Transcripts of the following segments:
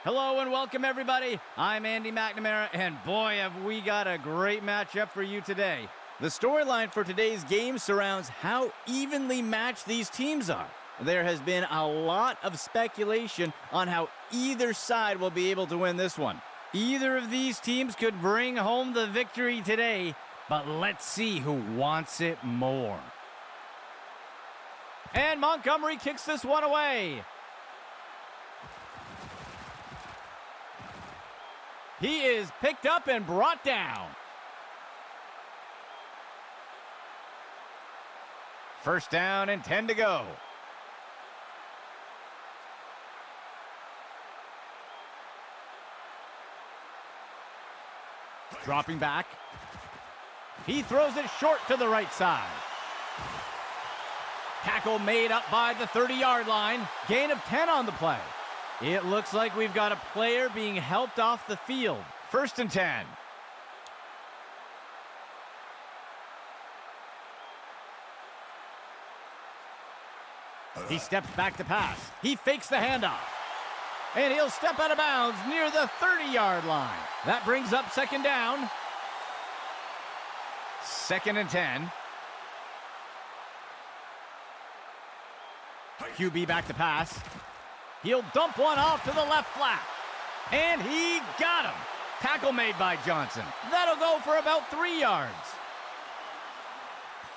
Hello and welcome, everybody. I'm Andy McNamara, and boy, have we got a great matchup for you today. The storyline for today's game surrounds how evenly matched these teams are. There has been a lot of speculation on how either side will be able to win this one. Either of these teams could bring home the victory today, but let's see who wants it more. And Montgomery kicks this one away. He is picked up and brought down. First down and 10 to go. Dropping back. He throws it short to the right side. Tackle made up by the 30-yard line. Gain of 10 on the play. It looks like we've got a player being helped off the field. First and 10. He steps back to pass. He fakes the handoff. And he'll step out of bounds near the 30-yard line. That brings up second down. Second and 10. QB back to pass. He'll dump one off to the left flat. And he got him. Tackle made by Johnson. That'll go for about 3 yards.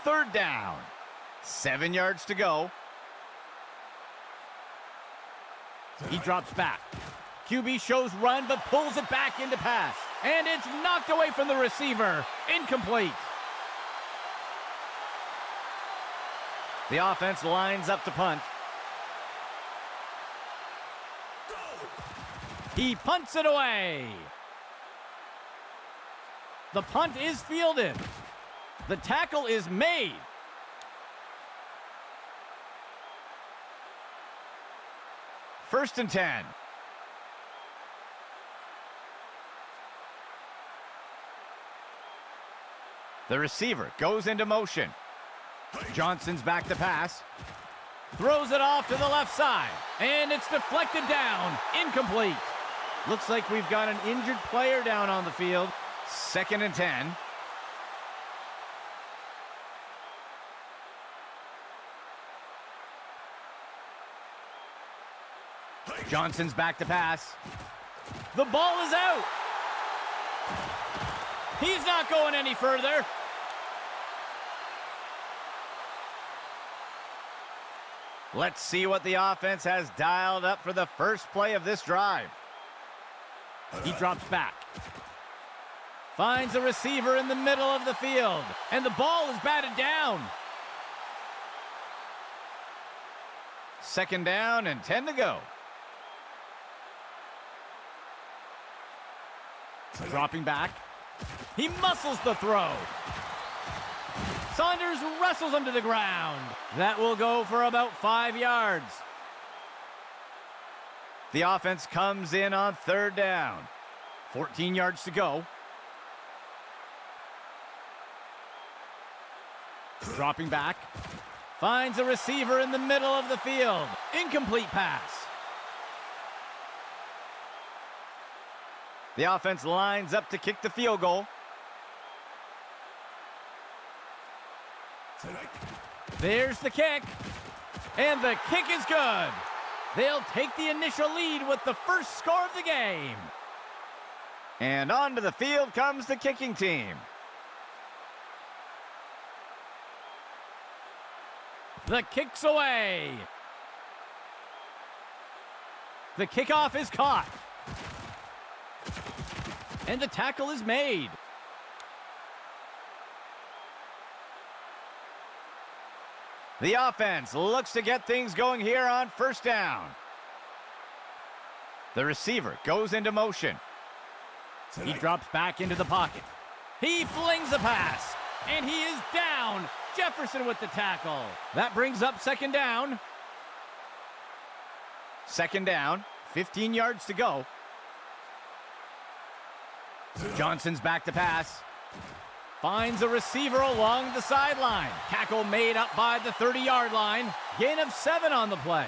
Third down. 7 yards to go. He drops back. QB shows run, but pulls it back into pass. And it's knocked away from the receiver. Incomplete. The offense lines up to punt. He punts it away. The punt is fielded. The tackle is made. First and 10. The receiver goes into motion. Johnson's back to pass. Throws it off to the left side. And it's deflected down. Incomplete. Looks like we've got an injured player down on the field. Second and 10. Johnson's back to pass. The ball is out. He's not going any further. Let's see what the offense has dialed up for the first play of this drive. He drops back. Finds a receiver in the middle of the field. And the ball is batted down. Second down and 10 to go. Dropping back. He muscles the throw. Saunders wrestles him to the ground. That will go for about 5 yards. The offense comes in on third down. 14 yards to go. Dropping back. Finds a receiver in the middle of the field. Incomplete pass. The offense lines up to kick the field goal. There's the kick. And the kick is good. They'll take the initial lead with the first score of the game. And onto the field comes the kicking team. The kick's away. The kickoff is caught. And the tackle is made. The offense looks to get things going here on first down. The receiver goes into motion. He drops back into the pocket. He flings a pass. And he is down. Jefferson with the tackle. That brings up second down. Second down. 15 yards to go. Johnson's back to pass. Finds a receiver along the sideline. Tackle made up by the 30-yard line. Gain of 7 on the play.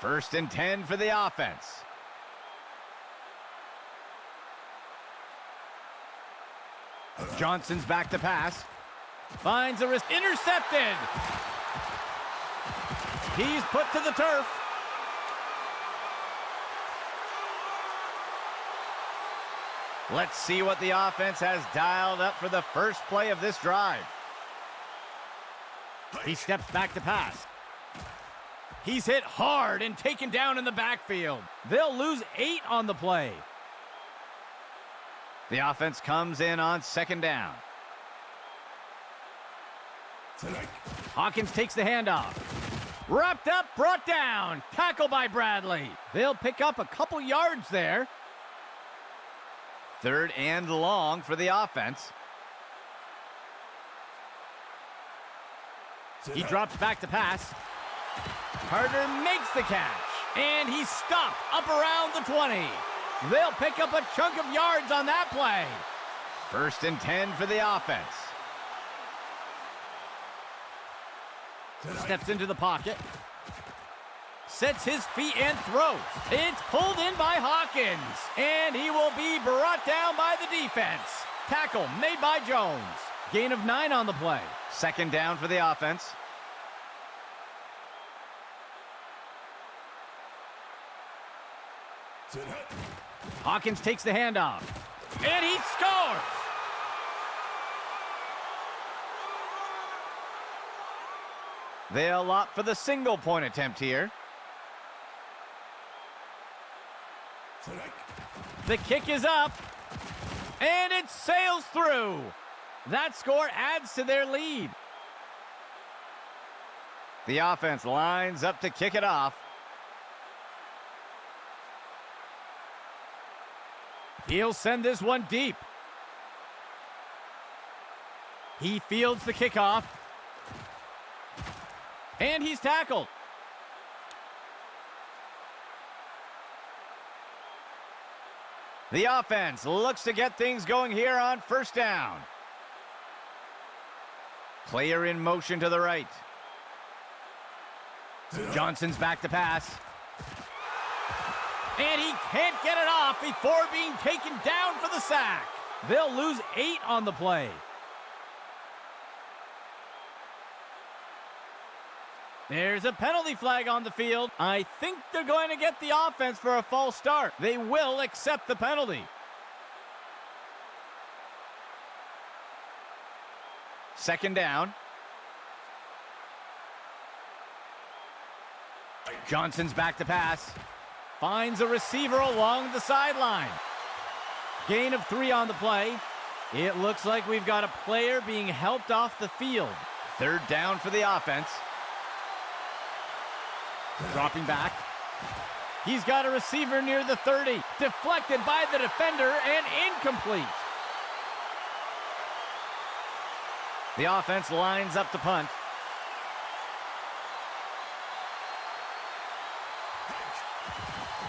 First and 10 for the offense. Johnson's back to pass. Finds a wrist. Intercepted. He's put to the turf. Let's see what the offense has dialed up for the first play of this drive. He steps back to pass. He's hit hard and taken down in the backfield. They'll lose 8 on the play. The offense comes in on second down. Hawkins takes the handoff. Wrapped up, brought down. Tackle by Bradley. They'll pick up a couple yards there. Third and long for the offense. He drops back to pass. Carter makes the catch. And he's stopped up around the 20. They'll pick up a chunk of yards on that play. First and 10 for the offense. Steps into the pocket. Sets his feet and throws. It's pulled in by Hawkins. And he will be brought down by the defense. Tackle made by Jones. Gain of 9 on the play. Second down for the offense. Hawkins takes the handoff. And he scores! They'll opt for the single point attempt here. The kick is up. And it sails through. That score adds to their lead. The offense lines up to kick it off. He'll send this one deep. He fields the kickoff. And he's tackled. The offense looks to get things going here on first down. Player in motion to the right. Johnson's back to pass. And he can't get it off before being taken down for the sack. They'll lose 8 on the play. There's a penalty flag on the field. I think they're going to get the offense for a false start. They will accept the penalty. Second down. Johnson's back to pass. Finds a receiver along the sideline. Gain of 3 on the play. It looks like we've got a player being helped off the field. Third down for the offense. Dropping back. He's got a receiver near the 30. Deflected by the defender and incomplete. The offense lines up to punt.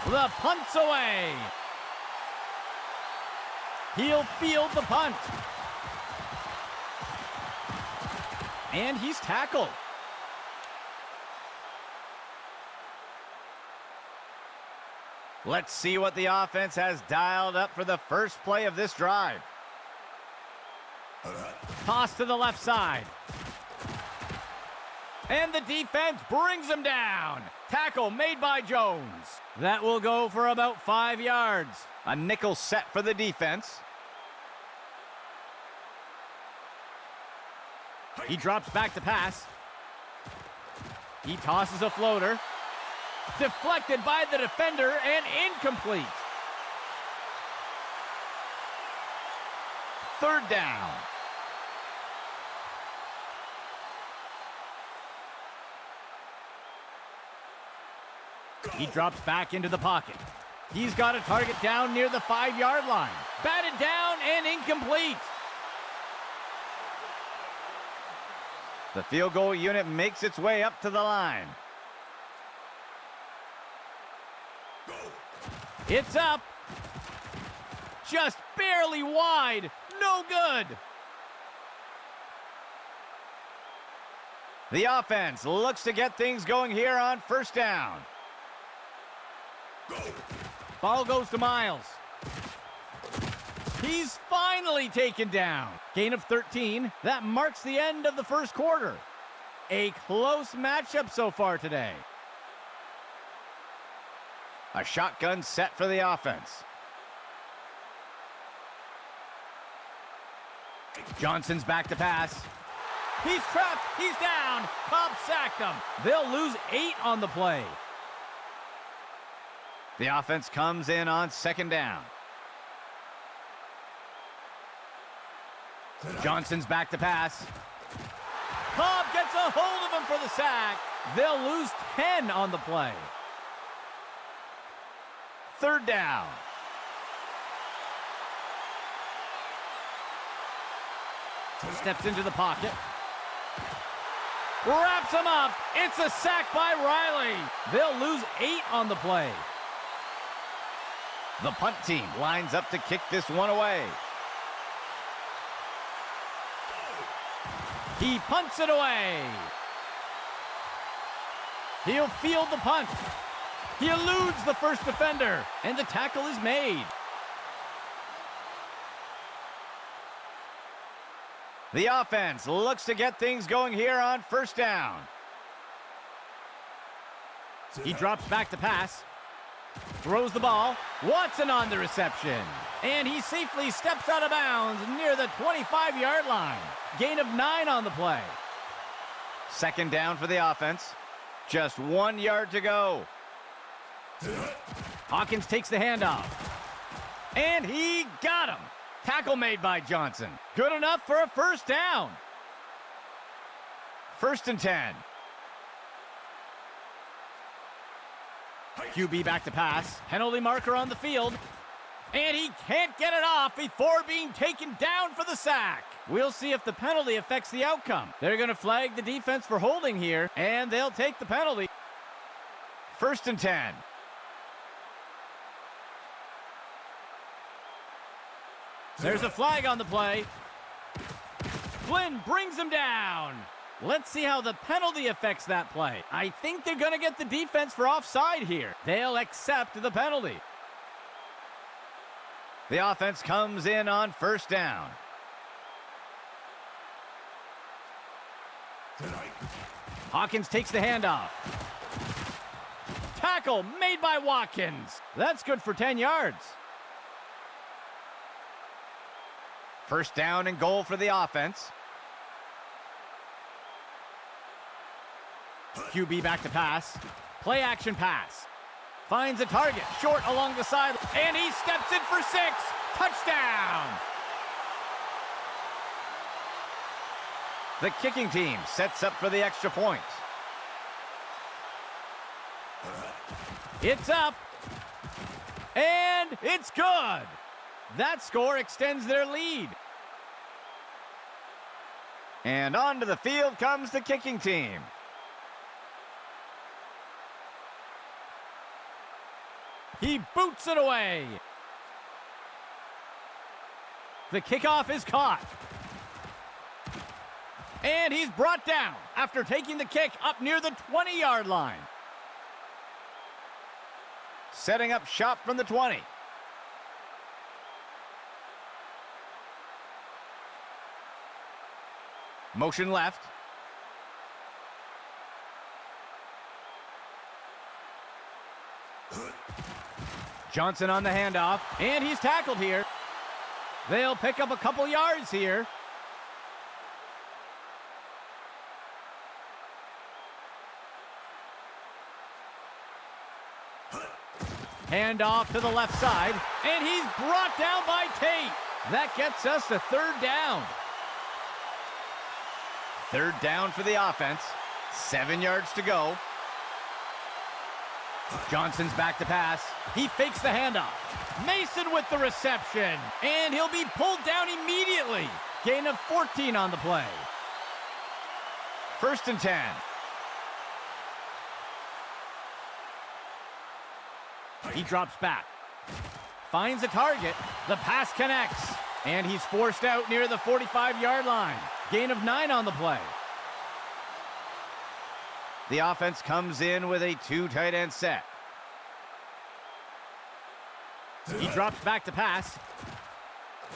The punt's away. He'll field the punt. And he's tackled. Let's see what the offense has dialed up for the first play of this drive. Toss to the left side. And the defense brings him down. Tackle made by Jones. That will go for about 5 yards. A nickel set for the defense. He drops back to pass. He tosses a floater. Deflected by the defender and incomplete. Third down. He drops back into the pocket. He's got a target down near the 5-yard line. Batted down and incomplete. The field goal unit makes its way up to the line. It's up. Just barely wide. No good. The offense looks to get things going here on first down. Ball goes to Miles. He's finally taken down. Gain of 13. That marks the end of the first quarter. A close matchup so far today. A shotgun set for the offense. Johnson's back to pass. He's trapped. He's down. Cobb sacked him. They'll lose 8 on the play. The offense comes in on second down. Johnson's back to pass. Cobb gets a hold of him for the sack. They'll lose 10 on the play. Third down. Steps into the pocket. Wraps him up. It's a sack by Riley. They'll lose 8 on the play. The punt team lines up to kick this one away. He punts it away. He'll field the punt. He eludes the first defender, and the tackle is made. The offense looks to get things going here on first down. He drops back to pass. Throws the ball. Watson on the reception. And he safely steps out of bounds near the 25-yard line. Gain of 9 on the play. Second down for the offense. Just 1 yard to go. Hawkins takes the handoff. And he got him. Tackle made by Johnson. Good enough for a first down. First and 10. QB back to pass. Penalty marker on the field. And he can't get it off before being taken down for the sack. We'll see if the penalty affects the outcome. They're going to flag the defense for holding here, and they'll take the penalty. First and 10. There's a flag on the play. Flynn brings him down. Let's see how the penalty affects that play. I think they're going to get the defense for offside here. They'll accept the penalty. The offense comes in on first down. Hawkins takes the handoff. Tackle made by Watkins. That's good for 10 yards. First down and goal for the offense. QB back to pass. Play action pass. Finds a target short along the side, and he steps in for 6. Touchdown! The kicking team sets up for the extra point. It's up, and it's good. That score extends their lead. And onto the field comes the kicking team. He boots it away. The kickoff is caught. And he's brought down after taking the kick up near the 20-yard line. Setting up shop from the 20. Motion left. Johnson on the handoff, and he's tackled here. They'll pick up a couple yards here. Handoff to the left side, and he's brought down by Tate. That gets us to third down. Third down for the offense. 7 yards to go. Johnson's back to pass. He fakes the handoff. Mason with the reception. And he'll be pulled down immediately. Gain of 14 on the play. First and 10. He drops back. Finds a target. The pass connects. And he's forced out near the 45-yard line. Gain of 9 on the play. The offense comes in with a 2 tight end set. He drops back to pass.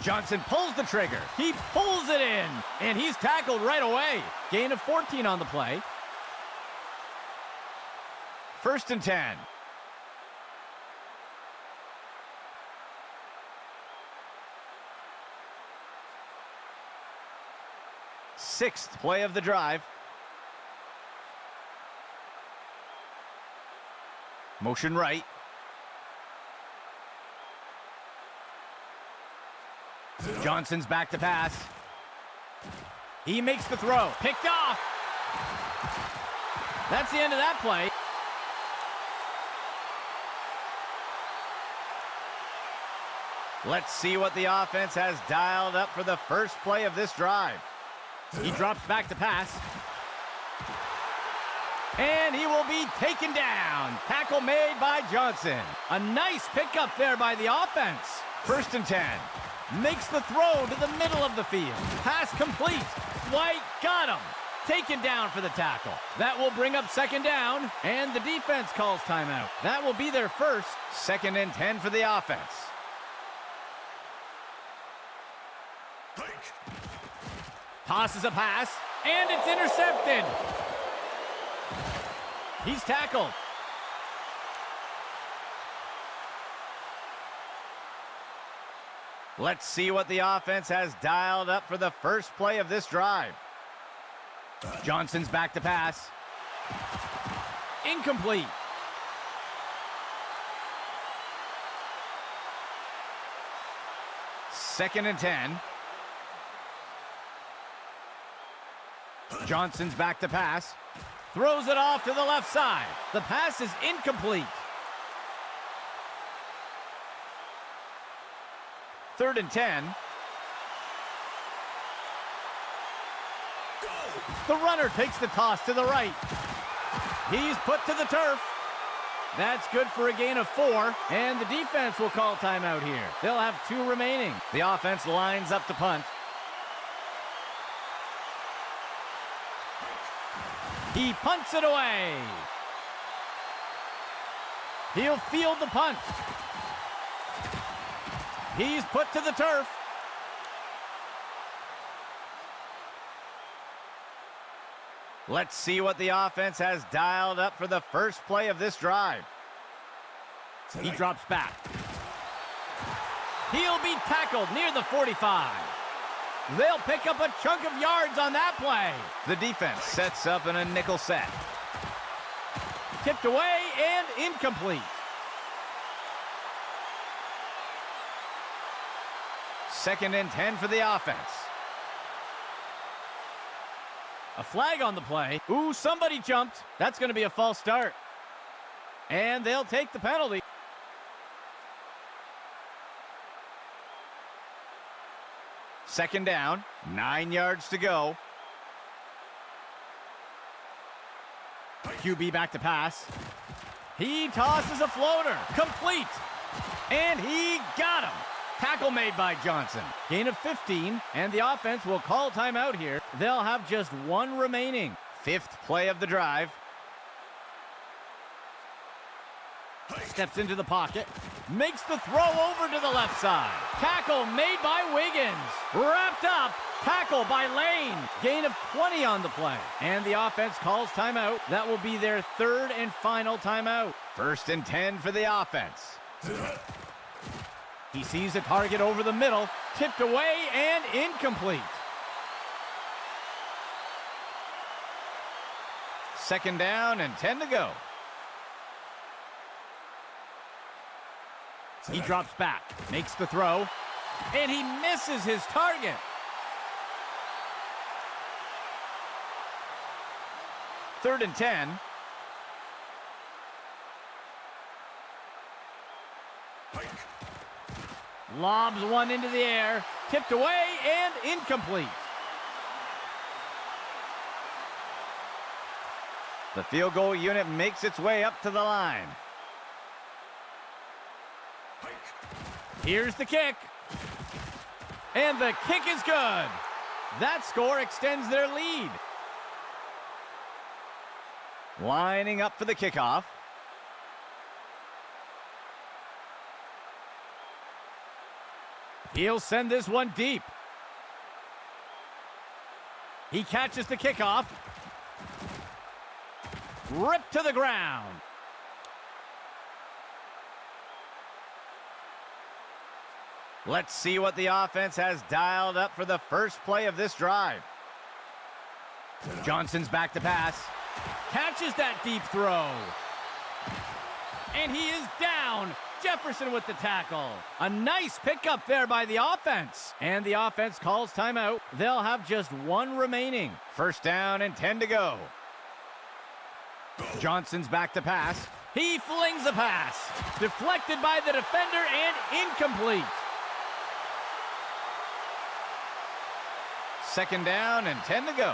Johnson pulls the trigger. He pulls it in, and he's tackled right away. Gain of 14 on the play. 1st and 10. Sixth play of the drive. Motion right. Johnson's back to pass. He makes the throw. Picked off. That's the end of that play. Let's see what the offense has dialed up for the first play of this drive. He drops back to pass. And he will be taken down. Tackle made by Johnson. A nice pickup there by the offense. 1st and 10. Makes the throw to the middle of the field. Pass complete. White got him. Taken down for the tackle. That will bring up 2nd down, and the defense calls timeout. That will be their first. 2nd and 10 for the offense. Tosses a pass, and it's intercepted. He's tackled. Let's see what the offense has dialed up for the first play of this drive. Johnson's back to pass. Incomplete. Second and 10. Johnson's back to pass. Throws it off to the left side. The pass is incomplete. 3rd and 10. The runner takes the toss to the right. He's put to the turf. That's good for a gain of 4, and the defense will call timeout here. They'll have 2 remaining. The offense lines up to punt. He punts it away. He'll field the punt. He's put to the turf. Let's see what the offense has dialed up for the first play of this drive. He drops back. He'll be tackled near the 45. They'll pick up a chunk of yards on that play. The defense sets up in a nickel set. Tipped away and incomplete. 2nd and 10 for the offense. A flag on the play. Ooh, somebody jumped. That's going to be a false start. And they'll take the penalty. Second down, 9 yards to go. QB back to pass. He tosses a floater. Complete. And he got him. Tackle made by Johnson. Gain of 15, and the offense will call timeout here. They'll have just 1 remaining. 5th play of the drive. Steps into the pocket. Makes the throw over to the left side. Tackle made by Wiggins. Wrapped up. Tackle by Lane. Gain of 20 on the play. And the offense calls timeout. That will be their 3rd and final timeout. 1st and 10 for the offense. He sees a target over the middle. Tipped away and incomplete. 2nd down and 10 to go. He drops back, makes the throw, and he misses his target. Third and 10. Lobs one into the air, tipped away and incomplete. The field goal unit makes its way up to the line. Here's the kick. And the kick is good. That score extends their lead. Lining up for the kickoff. He'll send this one deep. He catches the kickoff. Ripped to the ground. Let's see what the offense has dialed up for the first play of this drive. Johnson's back to pass. Catches that deep throw. And he is down. Jefferson with the tackle. A nice pickup there by the offense. And the offense calls timeout. They'll have just one remaining. First down and 10 to go. Johnson's back to pass. He flings a pass. Deflected by the defender and incomplete. Second down and 10 to go.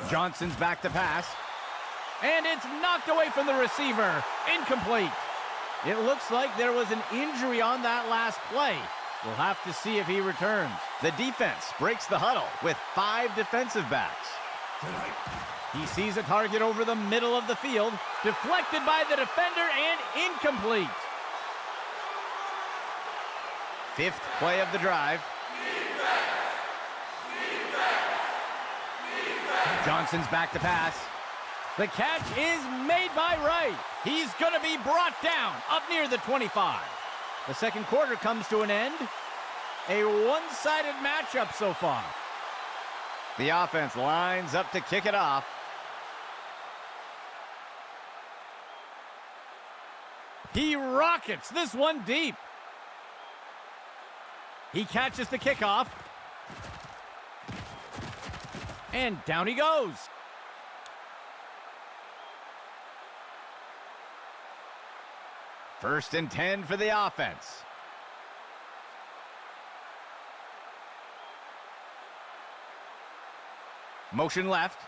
Johnson's back to pass. And it's knocked away from the receiver. Incomplete. It looks like there was an injury on that last play. We'll have to see if he returns. The defense breaks the huddle with 5 defensive backs. He sees a target over the middle of the field. Deflected by the defender and incomplete. 5th play of the drive. Johnson's back to pass. The catch is made by Wright. He's going to be brought down up near the 25. The second quarter comes to an end. A one-sided matchup so far. The offense lines up to kick it off. He rockets this one deep. He catches the kickoff. And down he goes. First and 10 for the offense. Motion left.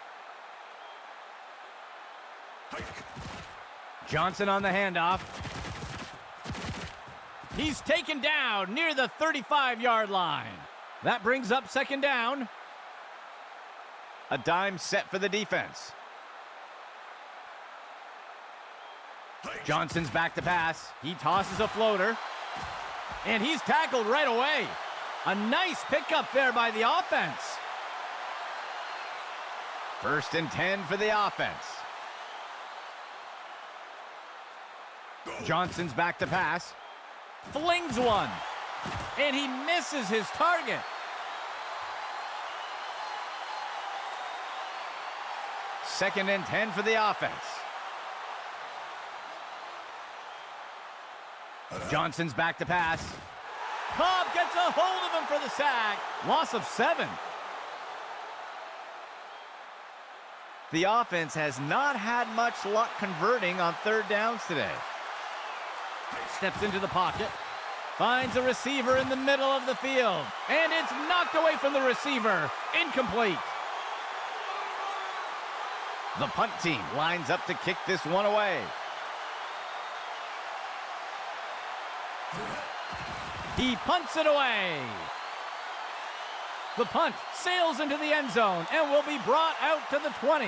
Johnson on the handoff. He's taken down near the 35-yard line. That brings up second down. A dime set for the defense. Johnson's back to pass. He tosses a floater. And he's tackled right away. A nice pickup there by the offense. First and 10 for the offense. Johnson's back to pass. Flings one. And he misses his target. Second and 10 for the offense. Johnson's back to pass. Cobb gets a hold of him for the sack. Loss of 7. The offense has not had much luck converting on third downs today. Steps into the pocket. Finds a receiver in the middle of the field. And it's knocked away from the receiver. Incomplete. The punt team lines up to kick this one away. He punts it away. The punt sails into the end zone and will be brought out to the 20.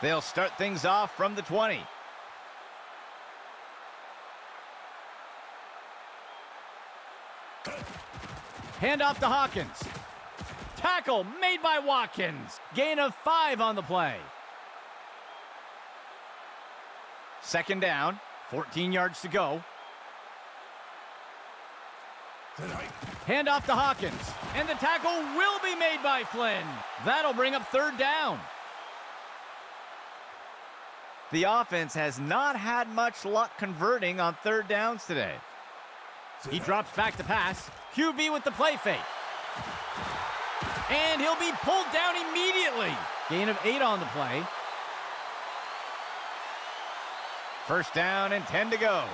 They'll start things off from the 20. Hand off to Hawkins. Tackle made by Watkins. Gain of 5 on the play. Second down, 14 yards to go. Hand off to Hawkins. And the tackle will be made by Flynn. That'll bring up third down. The offense has not had much luck converting on third downs today. He drops back to pass. QB with the play fake. And he'll be pulled down immediately. Gain of 8 on the play. First down and 10 to go.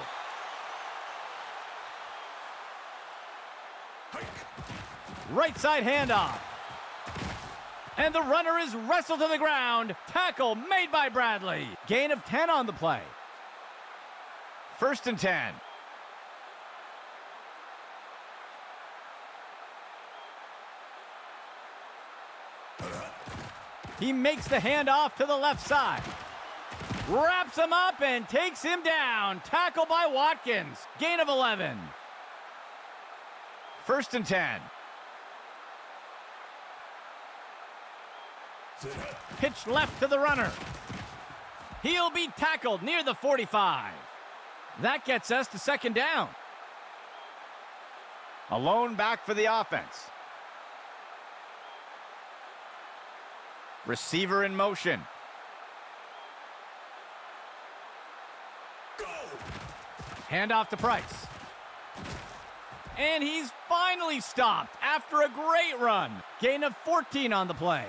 Right side handoff. And the runner is wrestled to the ground. Tackle made by Bradley. Gain of 10 on the play. First and 10. He makes the handoff to the left side. Wraps him up and takes him down. Tackle by Watkins. Gain of 11. 1st and 10. Pitch left to the runner. He'll be tackled near the 45. That gets us to 2nd down. A lone back for the offense. Receiver in motion. Go. Handoff to Price. And he's finally stopped after a great run. Gain of 14 on the play.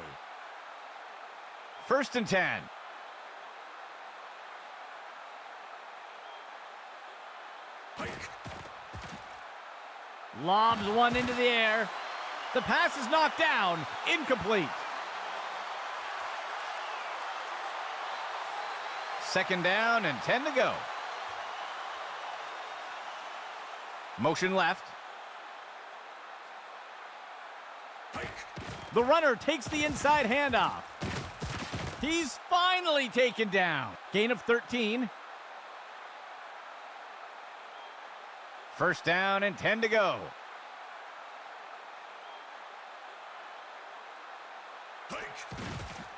1st and 10. Lobs one into the air. The pass is knocked down. Incomplete. 2nd down and 10 to go. Motion left. The runner takes the inside handoff. He's finally taken down. Gain of 13. 1st down and 10 to go.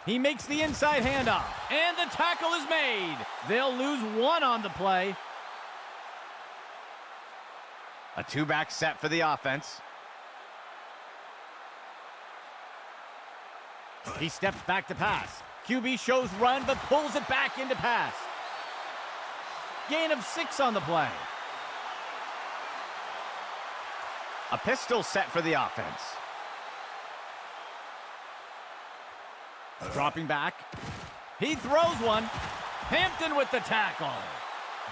He makes the inside handoff, and the tackle is made. They'll lose 1 on the play. A 2-back set for the offense. He steps back to pass. QB shows run, but pulls it back into pass. Gain of 6 on the play. A pistol set for the offense. Dropping back. He throws one. Hampton with the tackle.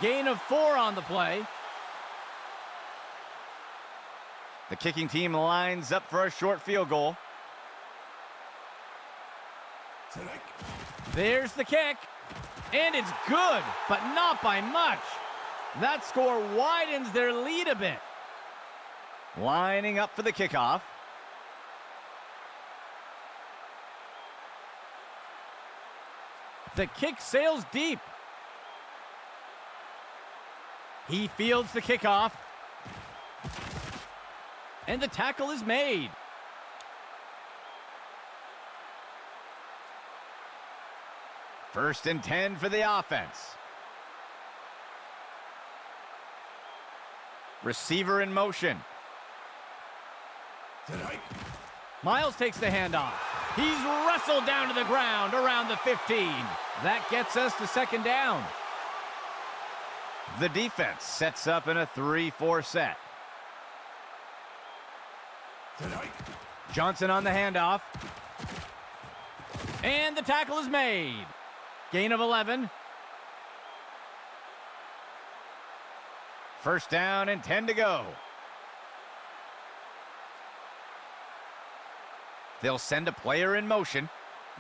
Gain of 4 on the play. The kicking team lines up for a short field goal. There's the kick. And it's good, but not by much. That score widens their lead a bit. Lining up for the kickoff. The kick sails deep. He fields the kickoff. And the tackle is made. First and 10 for the offense. Receiver in motion. Miles takes the handoff. He's wrestled down to the ground around the 15. That gets us to 2nd down. The defense sets up in a 3-4 set. Johnson on the handoff. And the tackle is made. Gain of 11. 1st down and 10 to go. They'll send a player in motion.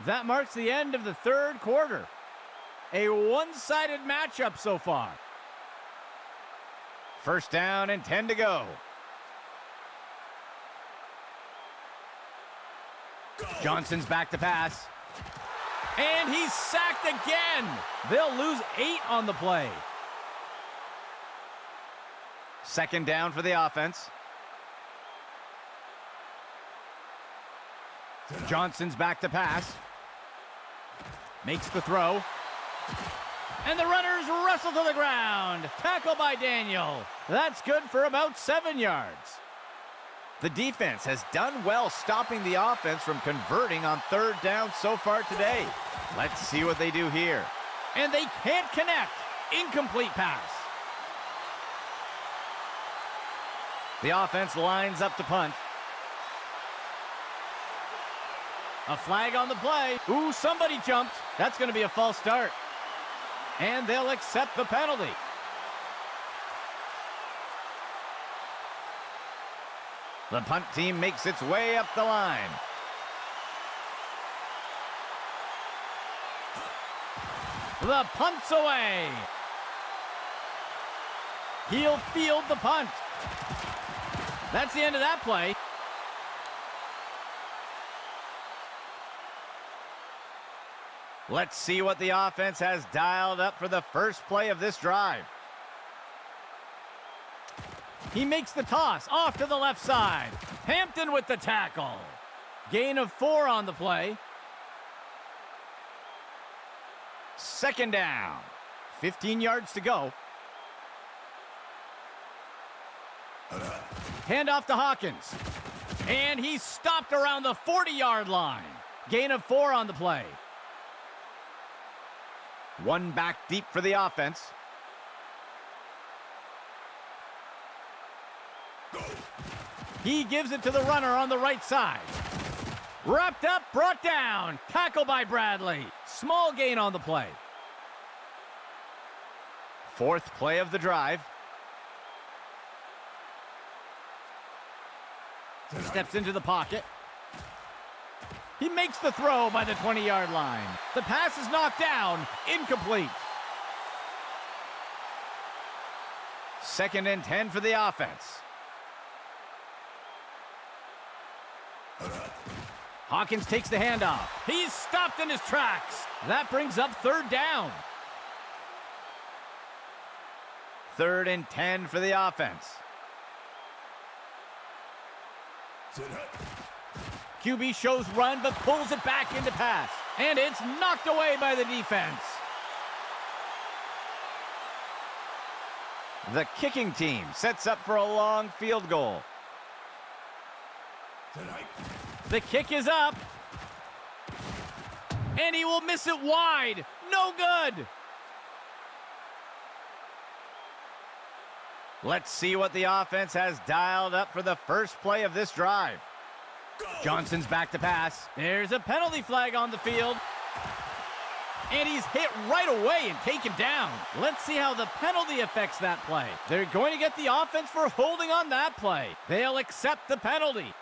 That marks the end of the 3rd quarter. A one-sided matchup so far. 1st down and 10 to go. Johnson's back to pass. And he's sacked again. They'll lose 8 on the play. 2nd down for the offense. Johnson's back to pass. Makes the throw. And the runners wrestle to the ground. Tackle by Daniel. That's good for about 7 yards. The defense has done well stopping the offense from converting on 3rd down so far today. Let's see what they do here. And they can't connect. Incomplete pass. The offense lines up to punt. A flag on the play. Ooh, somebody jumped. That's going to be a false start. And they'll accept the penalty. The punt team makes its way up the line. The punt's away. He'll field the punt. That's the end of that play. Let's see what the offense has dialed up for the first play of this drive. He makes the toss off to the left side. Hampton with the tackle. Gain of 4 on the play. Second down. 15 yards to go. Handoff to Hawkins. And he's stopped around the 40-yard line. Gain of 4 on the play. One back deep for the offense. He gives it to the runner on the right side. Wrapped up, brought down. Tackle by Bradley. Small gain on the play. Fourth play of the drive. Steps into the pocket. He makes the throw by the 20-yard line. The pass is knocked down, incomplete. Second and 10 for the offense. Hawkins takes the handoff. He's stopped in his tracks. That brings up third down. Third and 10 for the offense. QB shows run, but pulls it back into pass. And it's knocked away by the defense. The kicking team sets up for a long field goal. The kick is up. And he will miss it wide. No good. Let's see what the offense has dialed up for the first play of this drive. Johnson's back to pass. There's a penalty flag on the field. And he's hit right away and taken down. Let's see how the penalty affects that play. They're going to get the offense for holding on that play. They'll accept the penalty.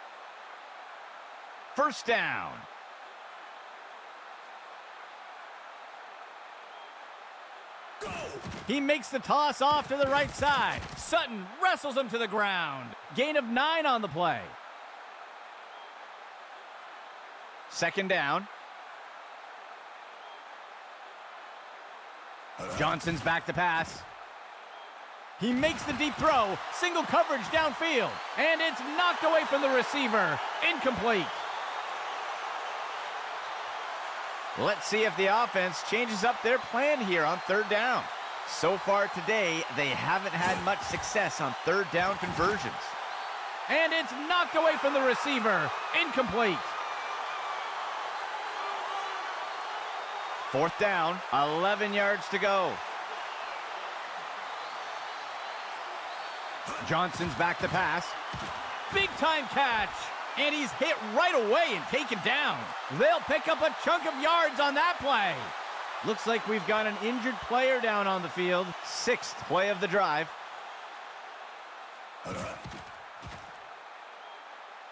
First down. He makes the toss off to the right side. Sutton wrestles him to the ground. Gain of 9 on the play. Second down. Johnson's back to pass. He makes the deep throw. Single coverage downfield. And it's knocked away from the receiver. Incomplete. Let's see if the offense changes up their plan here on third down. So far today, they haven't had much success on third down conversions. And it's knocked away from the receiver. Incomplete. Fourth down, 11 yards to go. Johnson's back to pass. Big time catch. And he's hit right away and taken down. They'll pick up a chunk of yards on that play. Looks like we've got an injured player down on the field. Sixth play of the drive.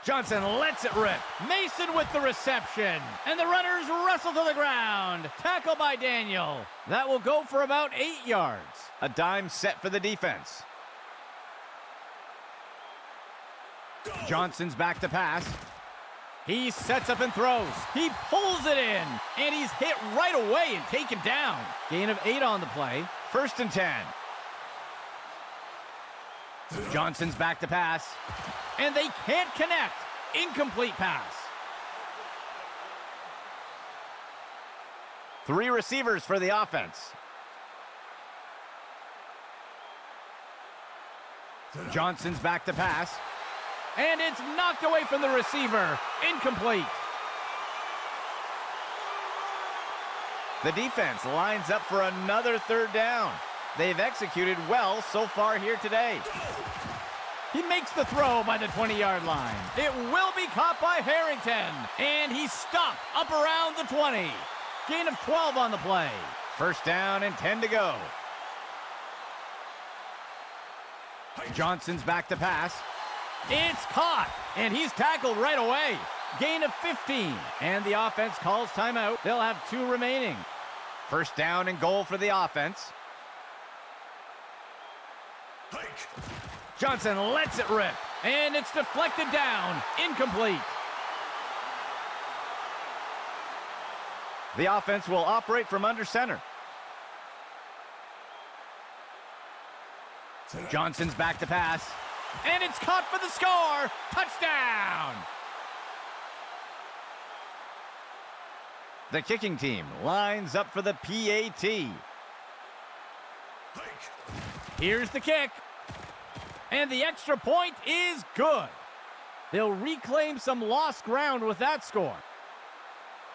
Johnson lets it rip. Mason with the reception. And the runners wrestle to the ground. Tackle by Daniel. That will go for about 8 yards. A dime set for the defense. Johnson's back to pass. He sets up and throws. He pulls it in. And he's hit right away and taken down. Gain of 8 on the play. First and 10. Johnson's back to pass. And they can't connect. Incomplete pass. 3 receivers for the offense. Johnson's back to pass. And it's knocked away from the receiver. Incomplete. The defense lines up for another third down. They've executed well so far here today. He makes the throw by the 20-yard line. It will be caught by Harrington. And he's stopped up around the 20. Gain of 12 on the play. First down and 10 to go. Johnson's back to pass. It's caught, and he's tackled right away. Gain of 15, and the offense calls timeout. They'll have 2 remaining. First down and goal for the offense. Johnson lets it rip, and it's deflected down. Incomplete. The offense will operate from under center. Johnson's back to pass. And it's caught for the score. Touchdown! The kicking team lines up for the PAT. Here's the kick. And the extra point is good. They'll reclaim some lost ground with that score.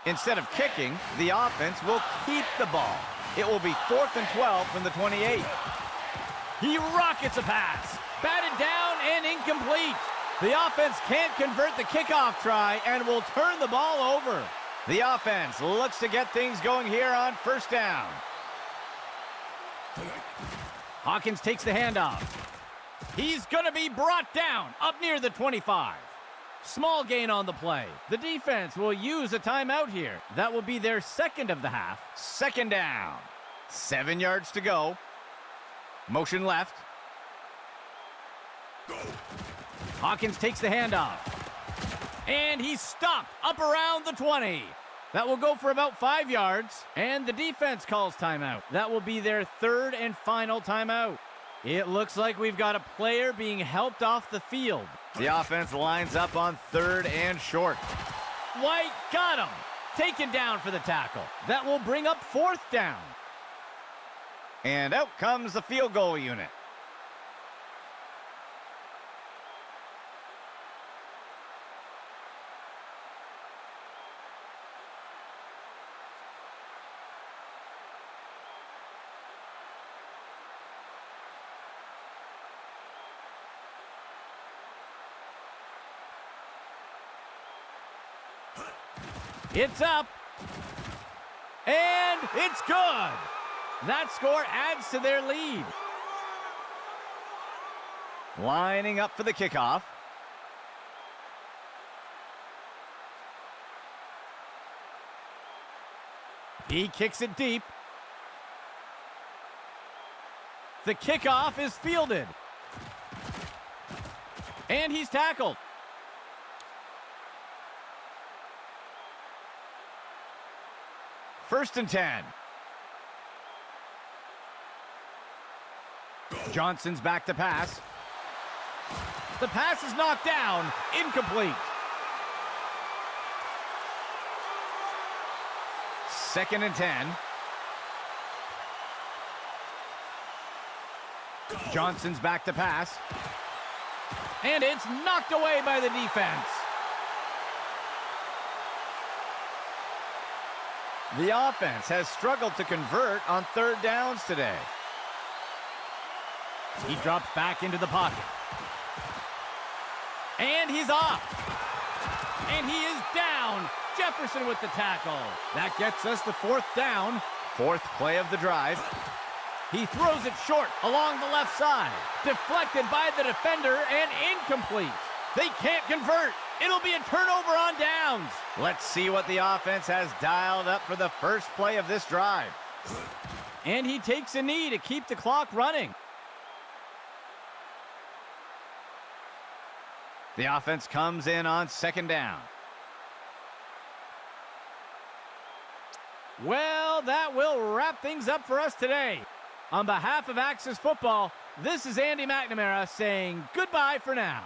Instead of kicking, the offense will keep the ball. It will be 4th and 12 from the 28. He rockets a pass. Batted down and incomplete. The offense can't convert the kickoff try and will turn the ball over. The offense looks to get things going here on first down. Hawkins takes the handoff. He's going to be brought down up near the 25. Small gain on the play. The defense will use a timeout here. That will be their second of the half. Second down. 7 yards to go. Motion left. Hawkins takes the handoff. And he's stopped up around the 20. That will go for about 5 yards. And the defense calls timeout. That will be their third and final timeout. It looks like we've got a player being helped off the field. The offense lines up on 3rd and short. White got him. Taken down for the tackle. That will bring up 4th down. And out comes the field goal unit. It's up. And it's good. That score adds to their lead. Lining up for the kickoff. He kicks it deep. The kickoff is fielded. And he's tackled. First and 10. Johnson's back to pass. The pass is knocked down. Incomplete. Second and 10. Johnson's back to pass. And it's knocked away by the defense. The offense has struggled to convert on 3rd downs today. He drops back into the pocket. And he's off. And he is down. Jefferson with the tackle. That gets us to 4th down. 4th play of the drive. He throws it short along the left side. Deflected by the defender and incomplete. They can't convert. It'll be a turnover on downs. Let's see what the offense has dialed up for the first play of this drive. And he takes a knee to keep the clock running. The offense comes in on 2nd down. Well, that will wrap things up for us today. On behalf of Axis Football, this is Andy McNamara saying goodbye for now.